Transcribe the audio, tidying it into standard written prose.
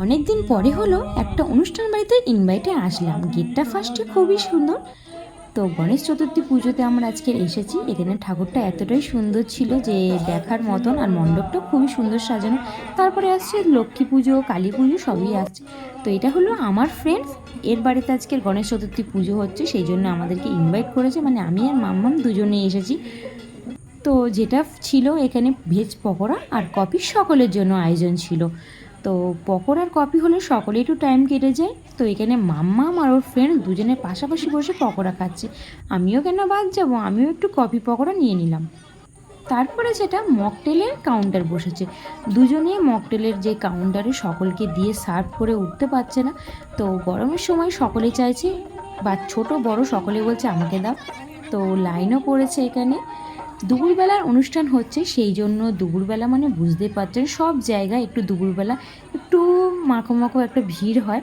অনেক দিন পরে হলো একটা অনুষ্ঠান বাড়িতে ইনভাইটে আসলাম। গেটটা ফার্স্টে খুবই সুন্দর। তো গণেশ চতুর্থী পুজোতে আমরা আজকে এসেছি। এখানে ঠাকুরটা এতটাই সুন্দর ছিল যে দেখার মতন, আর মণ্ডপটা খুবই সুন্দর সাজানো। তারপরে আসছে লক্ষ্মী পুজো, কালী পুজো, সবই আসছে। তো এটা হলো আমার ফ্রেন্ডস, এর বাড়িতে আজকের গণেশ চতুর্থী পুজো হচ্ছে, সেই জন্য আমাদেরকে ইনভাইট করেছে। মানে আমি আর মাম্মাম দুজনেই এসেছি। তো যেটা ছিল এখানে ভেজ পকোড়া আর কফি সকলের জন্য আয়োজন ছিল। তো পকোড়ার কফি হলে সকলে একটু টাইম কেটে যায়। তো এখানে মাম্মাম আর ওর ফ্রেন্ড দুজনের পাশাপাশি বসে পকোড়া খাচ্ছে। আমিও কেন বাদ যাবো, আমিও একটু কফি পকোড়া নিয়ে নিলাম। তারপরে যেটা মকটেলের কাউন্টার বসেছে, দুজনে মকটেলের যে কাউন্টারে সকলকে দিয়ে সার্ভ করে উঠতে পারছে না। তো গরমের সময় সকলে চাইছে, বা ছোট বড় সকলে বলছে আমাকে দাও। তো লাইনও পড়েছে এখানে। দুপুরবেলার অনুষ্ঠান হচ্ছে, সেই জন্য দুপুরবেলা মানে বুঝতেই পারছেন সব জায়গায় একটু দুপুরবেলা একটু মাখো মাখো একটা ভিড় হয়।